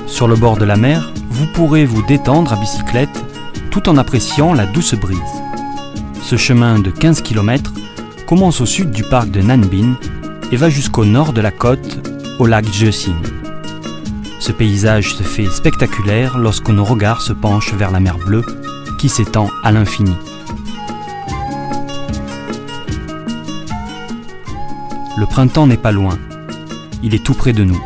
Sur le bord de la mer, vous pourrez vous détendre à bicyclette tout en appréciant la douce brise. Ce chemin de 15 km commence au sud du parc de Nan Bin et va jusqu'au nord de la côte, au lac Jeosin. Ce paysage se fait spectaculaire lorsque nos regards se penchent vers la mer bleue qui s'étend à l'infini. Le printemps n'est pas loin, il est tout près de nous.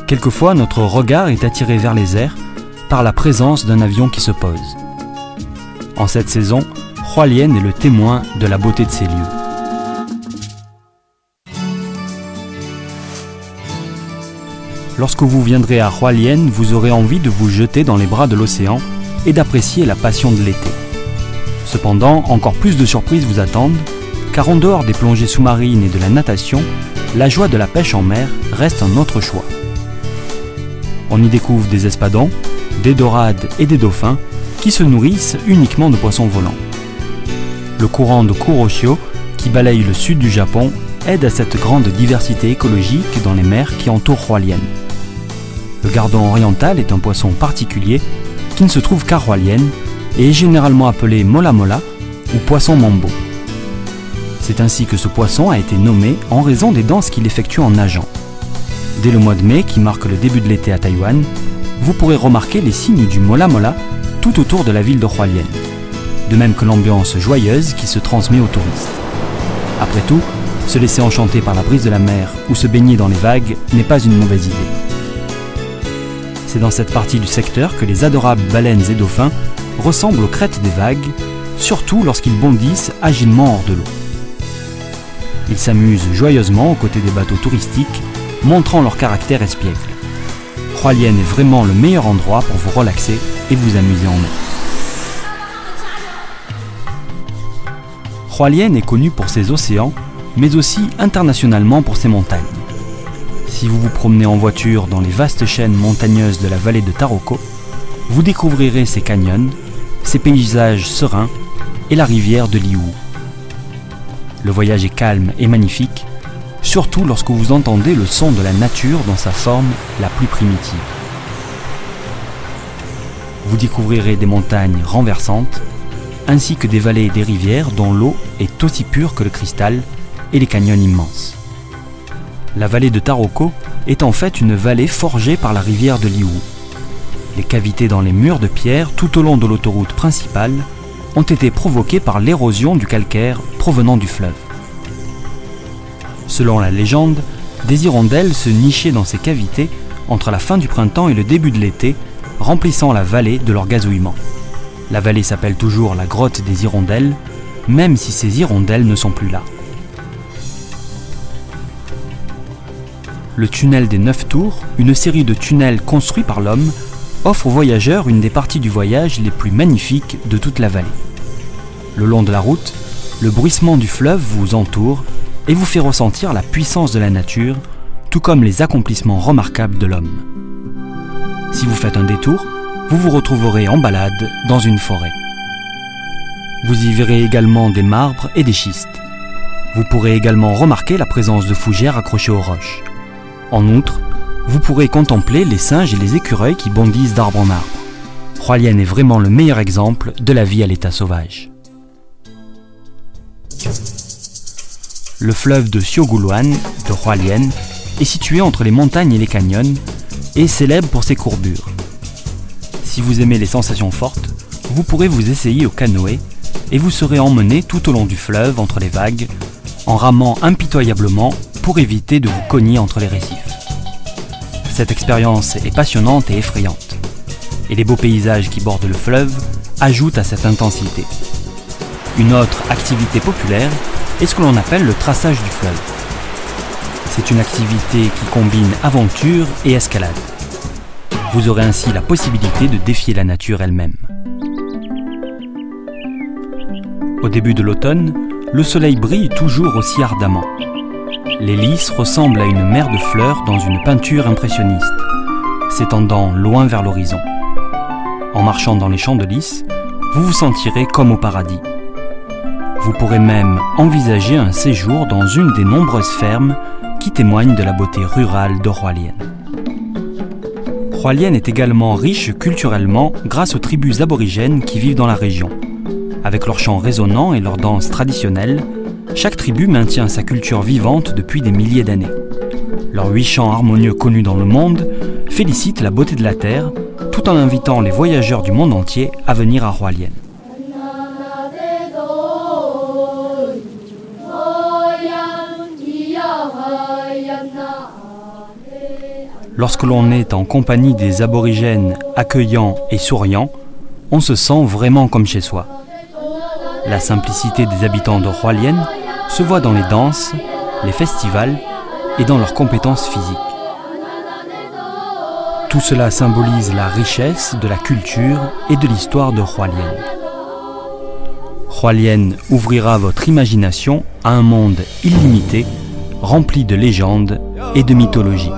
Quelquefois, notre regard est attiré vers les airs par la présence d'un avion qui se pose. En cette saison, Hualien est le témoin de la beauté de ces lieux. Lorsque vous viendrez à Hualien, vous aurez envie de vous jeter dans les bras de l'océan et d'apprécier la passion de l'été. Cependant, encore plus de surprises vous attendent, car en dehors des plongées sous-marines et de la natation, la joie de la pêche en mer reste un autre choix. On y découvre des espadons, des dorades et des dauphins qui se nourrissent uniquement de poissons volants. Le courant de Kuroshio, qui balaye le sud du Japon, aide à cette grande diversité écologique dans les mers qui entourent Hualien. Le gardon oriental est un poisson particulier qui ne se trouve qu'à Hualien et est généralement appelé mola mola ou poisson mambo. C'est ainsi que ce poisson a été nommé en raison des danses qu'il effectue en nageant. Dès le mois de mai, qui marque le début de l'été à Taïwan, vous pourrez remarquer les signes du mola mola tout autour de la ville de Hualien, de même que l'ambiance joyeuse qui se transmet aux touristes. Après tout, se laisser enchanter par la brise de la mer ou se baigner dans les vagues n'est pas une mauvaise idée. C'est dans cette partie du secteur que les adorables baleines et dauphins ressemblent aux crêtes des vagues, surtout lorsqu'ils bondissent agilement hors de l'eau. Ils s'amusent joyeusement aux côtés des bateaux touristiques, montrant leur caractère espiègle. Hualien est vraiment le meilleur endroit pour vous relaxer et vous amuser en mer. Hualien est connu pour ses océans, mais aussi internationalement pour ses montagnes. Si vous vous promenez en voiture dans les vastes chaînes montagneuses de la vallée de Taroko, vous découvrirez ses canyons, ses paysages sereins et la rivière de Liu. Le voyage est calme et magnifique, surtout lorsque vous entendez le son de la nature dans sa forme la plus primitive. Vous découvrirez des montagnes renversantes, ainsi que des vallées et des rivières dont l'eau est aussi pure que le cristal et les canyons immenses. La vallée de Taroko est en fait une vallée forgée par la rivière de Liu. Les cavités dans les murs de pierre tout au long de l'autoroute principale ont été provoquées par l'érosion du calcaire provenant du fleuve. Selon la légende, des hirondelles se nichaient dans ces cavités entre la fin du printemps et le début de l'été, remplissant la vallée de leur gazouillement. La vallée s'appelle toujours la grotte des hirondelles, même si ces hirondelles ne sont plus là. Le tunnel des 9 tours, une série de tunnels construits par l'homme, offre aux voyageurs une des parties du voyage les plus magnifiques de toute la vallée. Le long de la route, le bruissement du fleuve vous entoure et vous fait ressentir la puissance de la nature, tout comme les accomplissements remarquables de l'homme. Si vous faites un détour, vous vous retrouverez en balade dans une forêt. Vous y verrez également des marbres et des schistes. Vous pourrez également remarquer la présence de fougères accrochées aux roches. En outre, vous pourrez contempler les singes et les écureuils qui bondissent d'arbre en arbre. Hualien est vraiment le meilleur exemple de la vie à l'état sauvage. Le fleuve de Xiaoguluan de Hualien est situé entre les montagnes et les canyons et est célèbre pour ses courbures. Si vous aimez les sensations fortes, vous pourrez vous essayer au canoë et vous serez emmené tout au long du fleuve entre les vagues en ramant impitoyablement pour éviter de vous cogner entre les récifs. Cette expérience est passionnante et effrayante, et les beaux paysages qui bordent le fleuve ajoutent à cette intensité. Une autre activité populaire est ce que l'on appelle le traçage du fleuve. C'est une activité qui combine aventure et escalade. Vous aurez ainsi la possibilité de défier la nature elle-même. Au début de l'automne, le soleil brille toujours aussi ardemment. Les lys ressemblent à une mer de fleurs dans une peinture impressionniste, s'étendant loin vers l'horizon. En marchant dans les champs de lys, vous vous sentirez comme au paradis. Vous pourrez même envisager un séjour dans une des nombreuses fermes qui témoignent de la beauté rurale de Hualien. Hualien est également riche culturellement grâce aux tribus aborigènes qui vivent dans la région. Avec leurs chants résonnants et leurs danses traditionnelles, chaque tribu maintient sa culture vivante depuis des milliers d'années. Leurs 8 chants harmonieux connus dans le monde félicitent la beauté de la terre, tout en invitant les voyageurs du monde entier à venir à Hualien. Lorsque l'on est en compagnie des aborigènes accueillants et souriants, on se sent vraiment comme chez soi. La simplicité des habitants de Hualien se voit dans les danses, les festivals et dans leurs compétences physiques. Tout cela symbolise la richesse de la culture et de l'histoire de Hualien. Hualien ouvrira votre imagination à un monde illimité, rempli de légendes et de mythologie.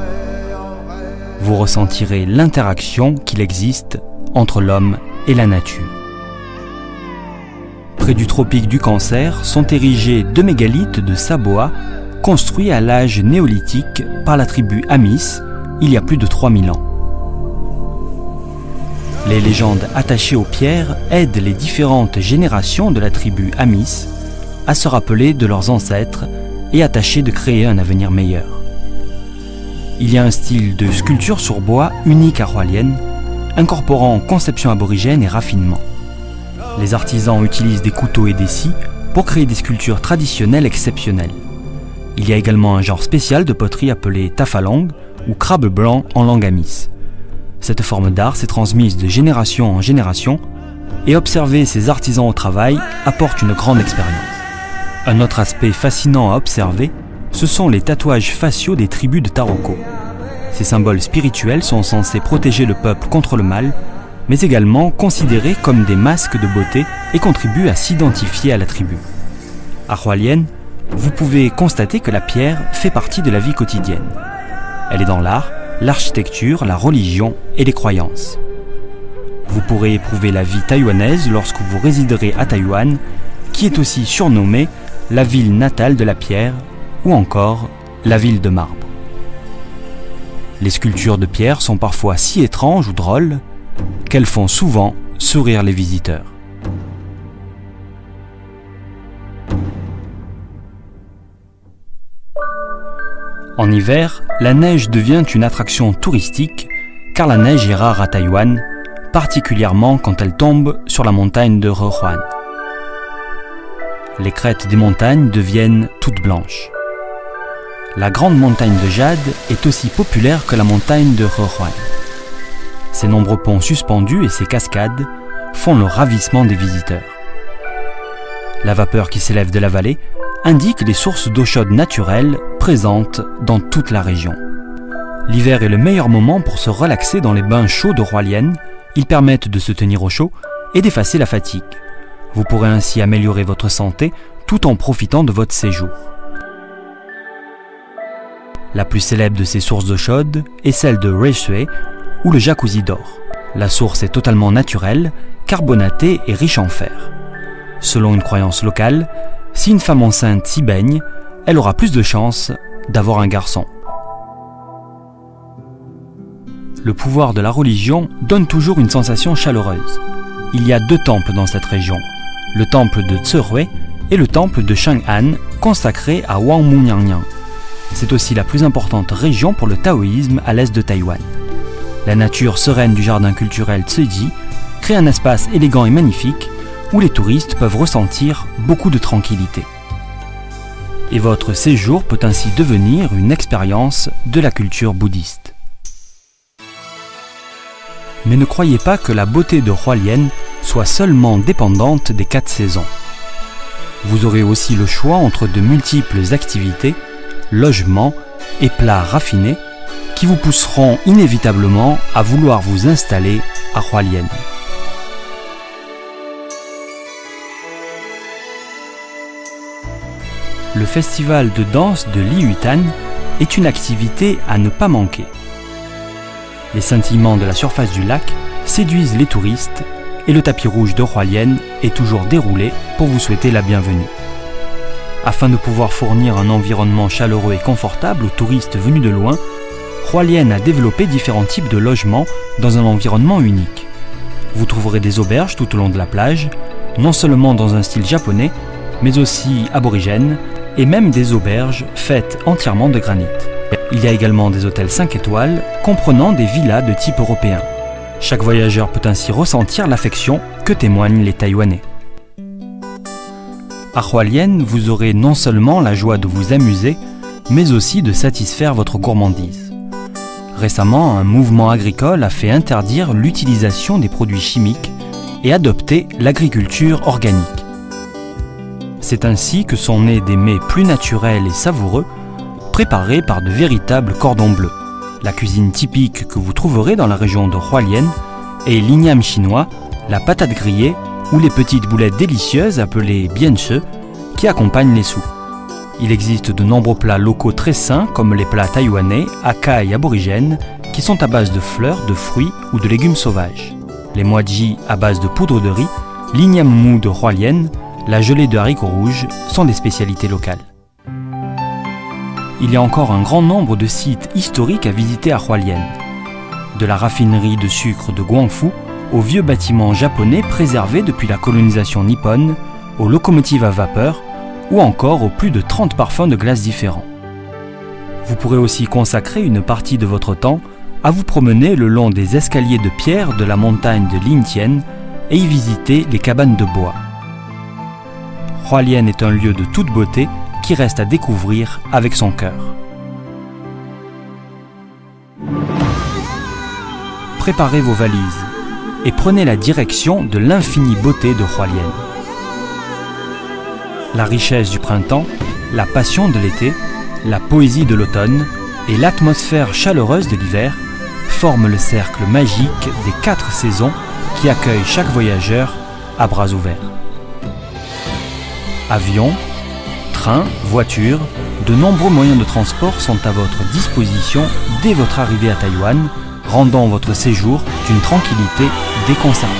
Vous ressentirez l'interaction qu'il existe entre l'homme et la nature. Près du tropique du Cancer sont érigés 2 mégalithes de Saboa, construits à l'âge néolithique par la tribu Amis, il y a plus de 3000 ans. Les légendes attachées aux pierres aident les différentes générations de la tribu Amis à se rappeler de leurs ancêtres et à tâcher de créer un avenir meilleur. Il y a un style de sculpture sur bois unique à Hualien, incorporant conception aborigène et raffinement. Les artisans utilisent des couteaux et des scies pour créer des sculptures traditionnelles exceptionnelles. Il y a également un genre spécial de poterie appelé tafalong ou crabe blanc en langue Amis. Cette forme d'art s'est transmise de génération en génération et observer ces artisans au travail apporte une grande expérience. Un autre aspect fascinant à observer, ce sont les tatouages faciaux des tribus de Taroko. Ces symboles spirituels sont censés protéger le peuple contre le mal, mais également considérés comme des masques de beauté et contribuent à s'identifier à la tribu. À Hualien, vous pouvez constater que la pierre fait partie de la vie quotidienne. Elle est dans l'art, l'architecture, la religion et les croyances. Vous pourrez éprouver la vie taïwanaise lorsque vous résiderez à Taïwan, qui est aussi surnommée la ville natale de la pierre ou encore la ville de marbre. Les sculptures de pierre sont parfois si étranges ou drôles qu'elles font souvent sourire les visiteurs. En hiver, la neige devient une attraction touristique car la neige est rare à Taïwan, particulièrement quand elle tombe sur la montagne de Rehuan. Les crêtes des montagnes deviennent toutes blanches. La grande montagne de Jade est aussi populaire que la montagne de Rehuan. Ses nombreux ponts suspendus et ses cascades font le ravissement des visiteurs. La vapeur qui s'élève de la vallée indique les sources d'eau chaude naturelles présentes dans toute la région. L'hiver est le meilleur moment pour se relaxer dans les bains chauds de Hualien. Ils permettent de se tenir au chaud et d'effacer la fatigue. Vous pourrez ainsi améliorer votre santé tout en profitant de votre séjour. La plus célèbre de ces sources d'eau chaude est celle de Reisue ou le jacuzzi d'or. La source est totalement naturelle, carbonatée et riche en fer. Selon une croyance locale, si une femme enceinte s'y baigne, elle aura plus de chances d'avoir un garçon. Le pouvoir de la religion donne toujours une sensation chaleureuse. Il y a 2 temples dans cette région, le temple de Tserue et le temple de Chang'an, consacré à Wangmunianyang. C'est aussi la plus importante région pour le taoïsme à l'est de Taïwan. La nature sereine du jardin culturel Tseji crée un espace élégant et magnifique où les touristes peuvent ressentir beaucoup de tranquillité. Et votre séjour peut ainsi devenir une expérience de la culture bouddhiste. Mais ne croyez pas que la beauté de Hualien soit seulement dépendante des 4 saisons. Vous aurez aussi le choix entre de multiples activités, logements et plats raffinés qui vous pousseront inévitablement à vouloir vous installer à Hualien. Le festival de danse de Liutan est une activité à ne pas manquer. Les scintillements de la surface du lac séduisent les touristes et le tapis rouge de Hualien est toujours déroulé pour vous souhaiter la bienvenue. Afin de pouvoir fournir un environnement chaleureux et confortable aux touristes venus de loin, Hualien a développé différents types de logements dans un environnement unique. Vous trouverez des auberges tout au long de la plage, non seulement dans un style japonais, mais aussi aborigène, et même des auberges faites entièrement de granit. Il y a également des hôtels 5 étoiles, comprenant des villas de type européen. Chaque voyageur peut ainsi ressentir l'affection que témoignent les Taïwanais. À Hualien, vous aurez non seulement la joie de vous amuser, mais aussi de satisfaire votre gourmandise. Récemment, un mouvement agricole a fait interdire l'utilisation des produits chimiques et adopter l'agriculture organique. C'est ainsi que sont nés des mets plus naturels et savoureux, préparés par de véritables cordons bleus. La cuisine typique que vous trouverez dans la région de Hualien est l'igname chinois, la patate grillée ou les petites boulettes délicieuses appelées bianche qui accompagnent les soupes. Il existe de nombreux plats locaux très sains comme les plats taïwanais, hakka et aborigènes qui sont à base de fleurs, de fruits ou de légumes sauvages. Les muaji à base de poudre de riz, l'igname mou de Hualien, la gelée de haricots rouges sont des spécialités locales. Il y a encore un grand nombre de sites historiques à visiter à Hualien. De la raffinerie de sucre de Guangfu aux vieux bâtiments japonais préservés depuis la colonisation nippone, aux locomotives à vapeur ou encore aux plus de 30 parfums de glace différents. Vous pourrez aussi consacrer une partie de votre temps à vous promener le long des escaliers de pierre de la montagne de Lintien et y visiter les cabanes de bois. Hualien est un lieu de toute beauté qui reste à découvrir avec son cœur. Préparez vos valises et prenez la direction de l'infinie beauté de Hualien. La richesse du printemps, la passion de l'été, la poésie de l'automne et l'atmosphère chaleureuse de l'hiver forment le cercle magique des 4 saisons qui accueillent chaque voyageur à bras ouverts. Avions, trains, voitures, de nombreux moyens de transport sont à votre disposition dès votre arrivée à Taïwan, rendant votre séjour d'une tranquillité déconcertante.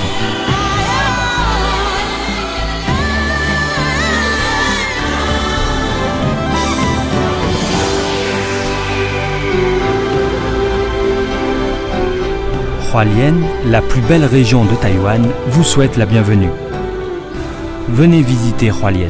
Hualien, la plus belle région de Taïwan, vous souhaite la bienvenue. Venez visiter Hualien.